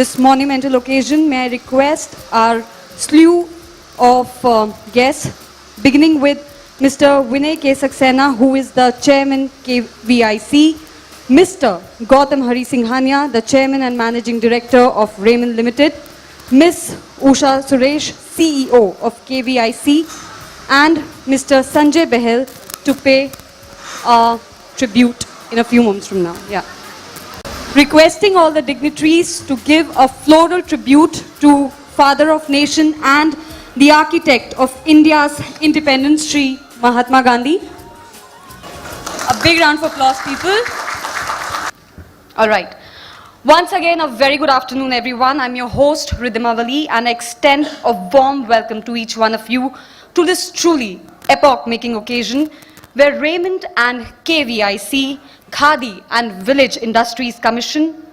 this monumental occasion, may I request our slew of guests, beginning with Mr. Vinay K. Saxena, who is the Chairman KVIC, Mr. Gautam Hari Singhania, the Chairman and Managing Director of Raymond Limited, Ms. Usha Suresh, CEO of KVIC, and Mr. Sanjay Behel to pay a tribute in a few moments from now. Yeah. Requesting all the dignitaries to give a floral tribute to Father of Nation and the architect of India's independence, Shri Mahatma Gandhi. A big round of applause, people. All right. Once again, a very good afternoon, everyone. I'm your host, Ridhimavali, and I extend a warm welcome to each one of you to this truly epoch-making occasion where Raymond and KVIC, Khadi and Village Industries Commission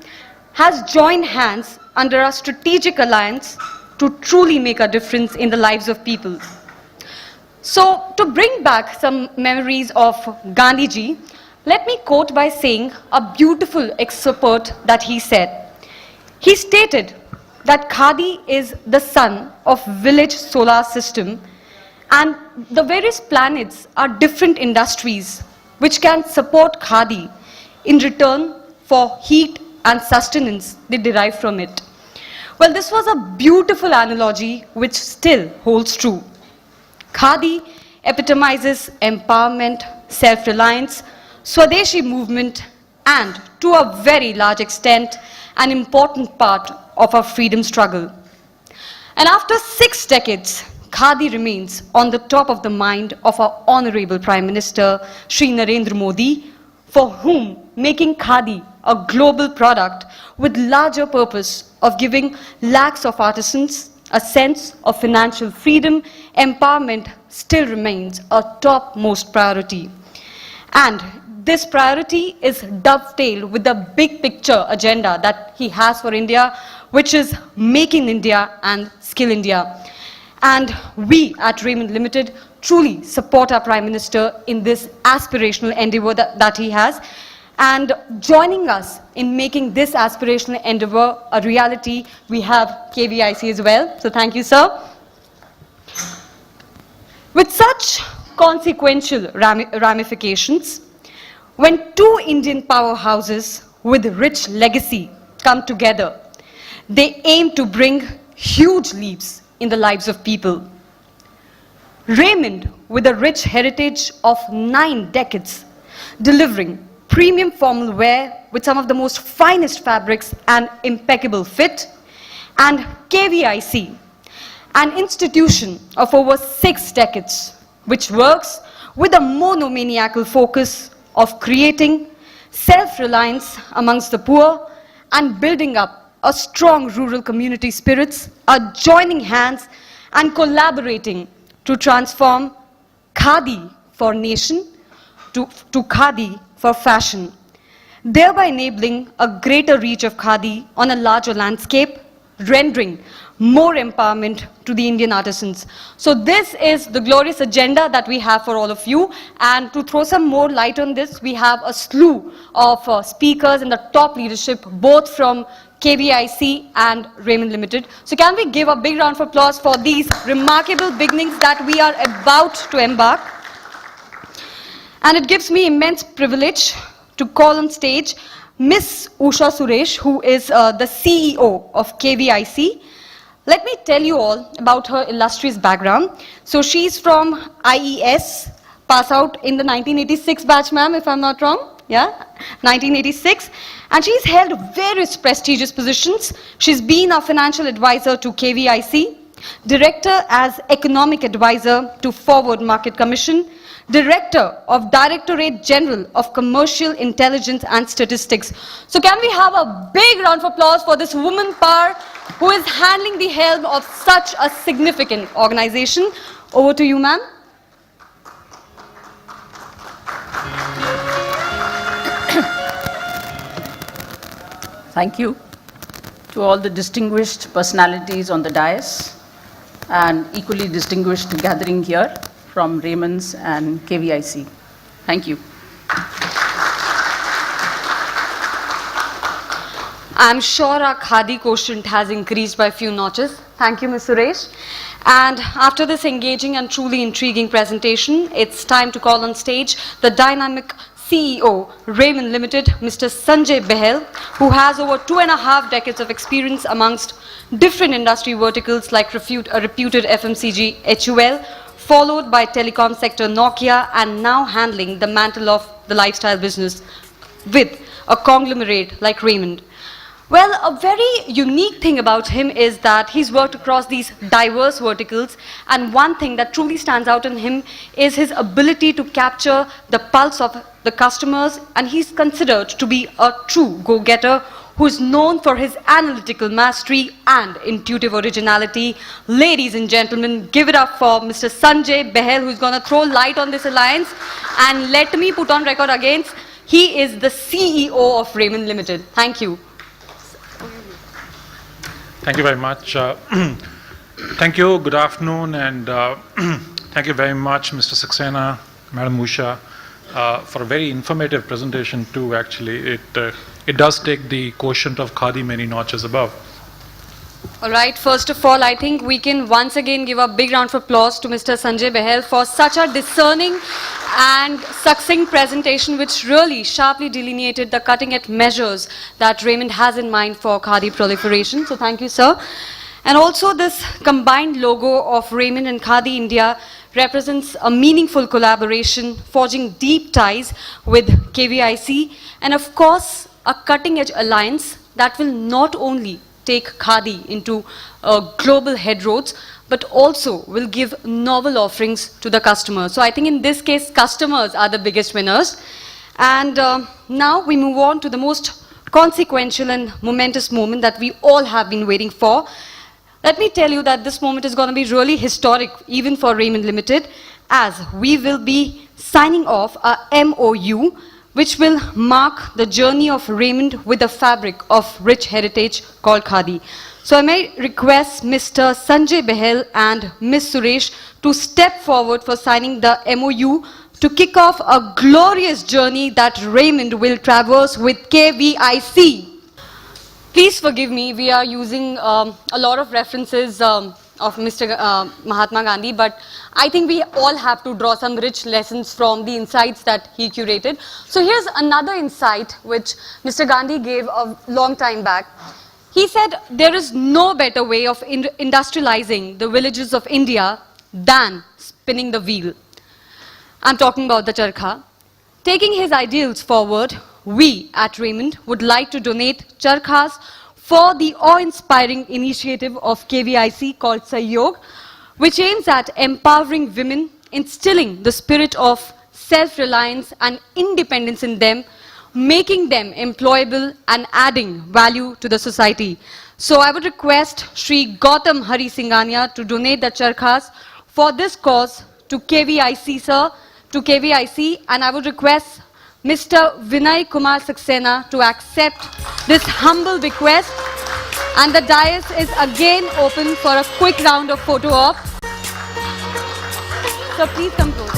has joined hands under a strategic alliance to truly make a difference in the lives of people. So, to bring back some memories of Gandhiji, let me quote by saying a beautiful excerpt that he said. He stated that Khadi is the sun of village solar system, and the various planets are different industries which can support Khadi in return for heat and sustenance they derive from it. Well, this was a beautiful analogy which still holds true. Khadi epitomizes empowerment, self-reliance, Swadeshi movement, and to a very large extent, an important part of our freedom struggle. And after 6 decades, Khadi remains on the top of the mind of our Honorable Prime Minister, Shri Narendra Modi, for whom making Khadi a global product with larger purpose of giving lakhs of artisans a sense of financial freedom, empowerment still remains a topmost priority. And this priority is dovetailed with the big picture agenda that he has for India, which is Make in India and Skill India. And we at Raymond Limited truly support our Prime Minister in this aspirational endeavor that he has. And joining us in making this aspirational endeavor a reality, we have KVIC as well. So thank you, sir. With such consequential ramifications, when two Indian powerhouses with rich legacy come together, they aim to bring huge leaps in the lives of people. Raymond, with a rich heritage of 9 decades, delivering premium formal wear with some of the most finest fabrics and impeccable fit, and KVIC, an institution of over 6 decades, which works with a monomaniacal focus of creating self-reliance amongst the poor and building up a strong rural community spirits, are joining hands and collaborating to transform Khadi for nation to Khadi for fashion, thereby enabling a greater reach of Khadi on a larger landscape, rendering more empowerment to the Indian artisans. So this is the glorious agenda that we have for all of you. And to throw some more light on this, we have a slew of speakers in the top leadership, both from KVIC and Raymond Limited. So can we give a big round of applause for these remarkable beginnings that we are about to embark? And it gives me immense privilege to call on stage Ms. Usha Suresh, who is the CEO of KVIC. Let me tell you all about her illustrious background. So she's from IES, pass out in the 1986 batch, ma'am, if I'm not wrong. Yeah, 1986. And she's held various prestigious positions. She's been a financial advisor to KVIC, director as economic advisor to Forward Market Commission, Director of Directorate General of Commercial Intelligence and Statistics. So can we have a big round of applause for this woman power who is handling the helm of such a significant organization. Over to you, ma'am. Thank you to all the distinguished personalities on the dais and equally distinguished gathering here from Raymond's and KVIC. Thank you. I'm sure our Khadi quotient has increased by a few notches. Thank you, Ms. Suresh. And after this engaging and truly intriguing presentation, it's time to call on stage the dynamic CEO, Raymond Limited, Mr. Sanjay Behel, who has over 2.5 decades of experience amongst different industry verticals like reputed FMCG HUL, followed by telecom sector Nokia, and now handling the mantle of the lifestyle business with a conglomerate like Raymond. Well, a very unique thing about him is that he's worked across these diverse verticals, and one thing that truly stands out in him is his ability to capture the pulse of the customers, and he's considered to be a true go-getter who is known for his analytical mastery and intuitive originality. Ladies and gentlemen, give it up for Mr. Sanjay Behel, who's going to throw light on this alliance. And let me put on record again, he is the CEO of Raymond Limited. Thank you. Thank you very much. Thank you, good afternoon, and thank you very much, Mr. Saxena, Madam Usha, for a very informative presentation too, actually. It does take the quotient of Khadi many notches above. All right, first of all, I think we can once again give a big round of applause to Mr. Sanjay Behel for such a discerning and succinct presentation which really sharply delineated the cutting-edge measures that Raymond has in mind for Khadi proliferation. So thank you, sir. And also this combined logo of Raymond and Khadi India represents a meaningful collaboration, forging deep ties with KVIC, and of course, a cutting-edge alliance that will not only take Khadi into global headroads, but also will give novel offerings to the customers. So I think in this case, customers are the biggest winners. And now we move on to the most consequential and momentous moment that we all have been waiting for. Let me tell you that this moment is going to be really historic, even for Raymond Limited, as we will be signing off a MOU which will mark the journey of Raymond with a fabric of rich heritage called Khadi. So I may request Mr. Sanjay Behel and Ms. Suresh to step forward for signing the MOU to kick off a glorious journey that Raymond will traverse with KVIC. Please forgive me, we are using a lot of references of Mr. Mahatma Gandhi, but I think we all have to draw some rich lessons from the insights that he curated. So here's another insight which Mr. Gandhi gave a long time back. He said there is no better way of industrializing the villages of India than spinning the wheel. I'm talking about the charkha. Taking his ideals forward, we at Raymond would like to donate charkhas for the awe-inspiring initiative of KVIC called Sahyog, which aims at empowering women, instilling the spirit of self-reliance and independence in them, making them employable and adding value to the society. So I would request Shri Gautam Hari Singhania to donate the charkhas for this cause to KVIC, sir, to KVIC, and I would request Mr. Vinay Kumar Saxena to accept this humble request, and the dais is again open for a quick round of photo op. So please come close.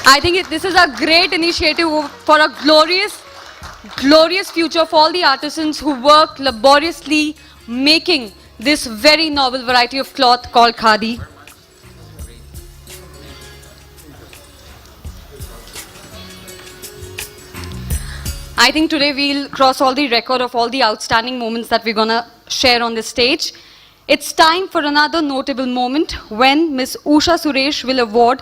I think this is a great initiative for a glorious future for all the artisans who work laboriously making this very novel variety of cloth called Khadi. I think today we'll cross all the record of all the outstanding moments that we're going to share on this stage. It's time for another notable moment when Ms. Usha Suresh will award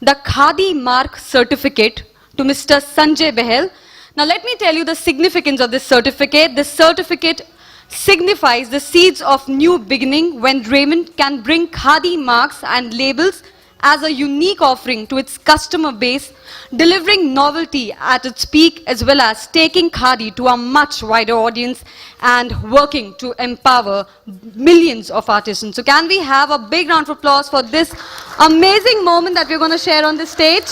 the Khadi Mark certificate to Mr. Sanjay Behel. Now let me tell you the significance of this certificate. This certificate signifies the seeds of new beginning when Raymond can bring Khadi marks and labels as a unique offering to its customer base, delivering novelty at its peak as well as taking Khadi to a much wider audience and working to empower millions of artisans. So can we have a big round of applause for this amazing moment that we're going to share on this stage?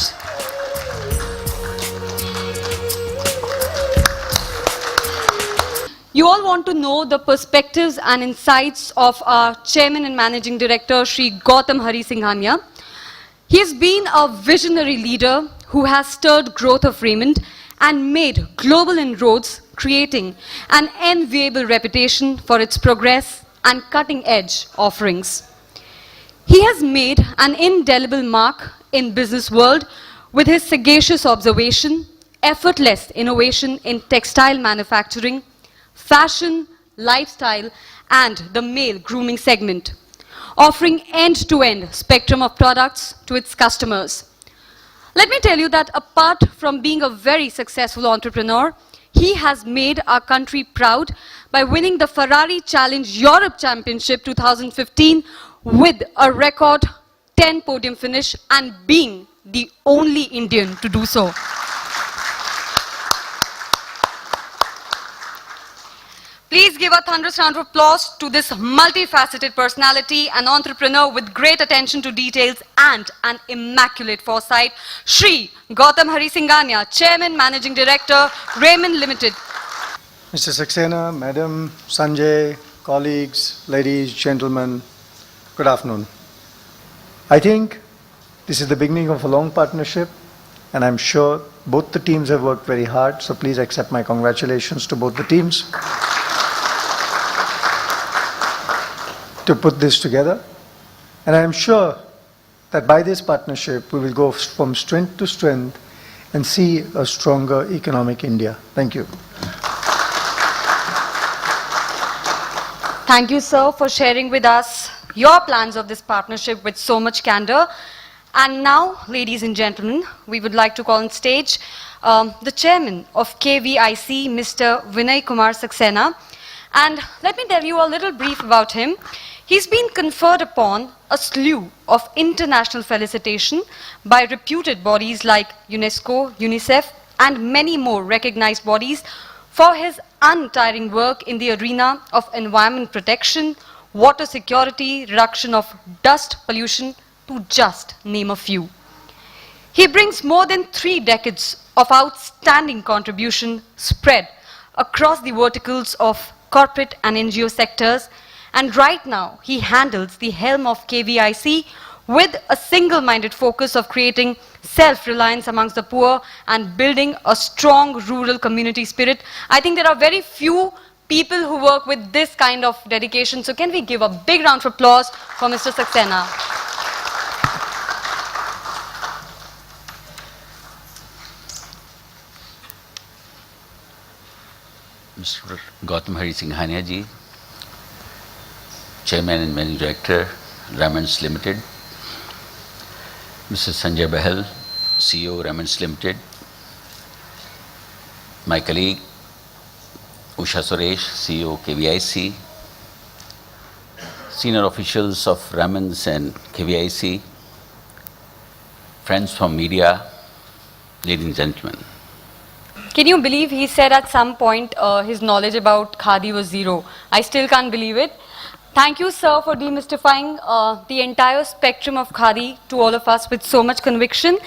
You all want to know the perspectives and insights of our Chairman and Managing Director, Shri Gautam Hari Singhania. He has been a visionary leader who has stirred growth of Raymond and made global inroads, creating an enviable reputation for its progress and cutting-edge offerings. He has made an indelible mark in business world with his sagacious observation, effortless innovation in textile manufacturing, fashion, lifestyle, and the male grooming segment, offering end-to-end spectrum of products to its customers. Let me tell you that apart from being a very successful entrepreneur, he has made our country proud by winning the Ferrari Challenge Europe Championship 2015 with a record 10 podium finish and being the only Indian to do so. Please give a thunderous round of applause to this multifaceted personality and entrepreneur with great attention to details and an immaculate foresight, Shri Gautam Hari Singhania, Chairman, Managing Director, Raymond Limited. Mr. Saxena, Madam, Sanjay, colleagues, ladies, gentlemen, good afternoon. I think this is the beginning of a long partnership, and I'm sure both the teams have worked very hard, so please accept my congratulations to both the teams to put this together. And I'm sure that by this partnership, we will go from strength to strength and see a stronger economic India. Thank you. Thank you, sir, for sharing with us your plans of this partnership with so much candor. And now, ladies and gentlemen, we would like to call on stage the chairman of KVIC, Mr. Vinay Kumar Saxena. And let me tell you a little brief about him. He's been conferred upon a slew of international felicitation by reputed bodies like UNESCO, UNICEF, and many more recognized bodies for his untiring work in the arena of environment protection, water security, reduction of dust pollution, to just name a few. He brings more than 3 decades of outstanding contribution spread across the verticals of corporate and NGO sectors, and right now he handles the helm of KVIC with a single-minded focus of creating self-reliance amongst the poor and building a strong rural community spirit. I think there are very few people who work with this kind of dedication, so can we give a big round of applause for Mr. Saxena. Mr. Gautam Hari Singhania ji, Chairman and Managing Director, Raymond Limited, Mr. Sanjay Bahal, CEO, Raymond Limited, my colleague, Usha Suresh, CEO, KVIC, senior officials of Raymond and KVIC, friends from media, ladies and gentlemen. Can you believe he said at some point his knowledge about Khadi was zero? I still can't believe it. Thank you, sir, for demystifying the entire spectrum of Khadi to all of us with so much conviction.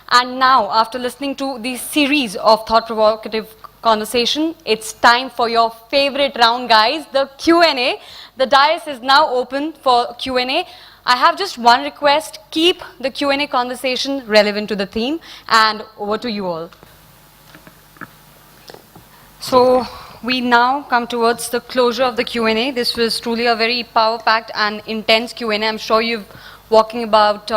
And now, after listening to the series of thought-provocative conversation, it's time for your favorite round, guys, the Q&A. The dais is now open for Q&A. I have just one request: keep the Q&A conversation relevant to the theme. And over to you all. So we now come towards the closure of the Q&A. This was truly a very power-packed and intense Q&A. I'm sure you're walking about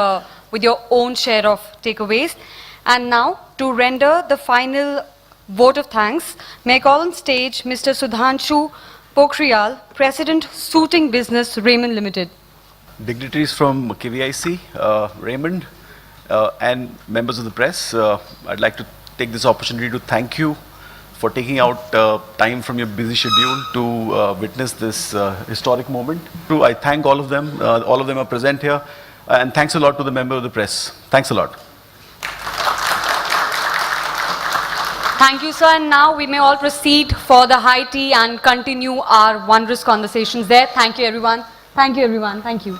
with your own share of takeaways. And now, to render the final vote of thanks, may I call on stage Mr. Sudhanshu Pokhriyal, President, Suiting Business, Raymond Limited. Dignitaries from KVIC, Raymond, and members of the press, I'd like to take this opportunity to thank you for taking out time from your busy schedule to witness this historic moment. I thank all of them. All of them are present here. And thanks a lot to the member of the press. Thanks a lot. Thank you, sir. And now we may all proceed for the high tea and continue our wondrous conversations there. Thank you, everyone. Thank you, everyone. Thank you.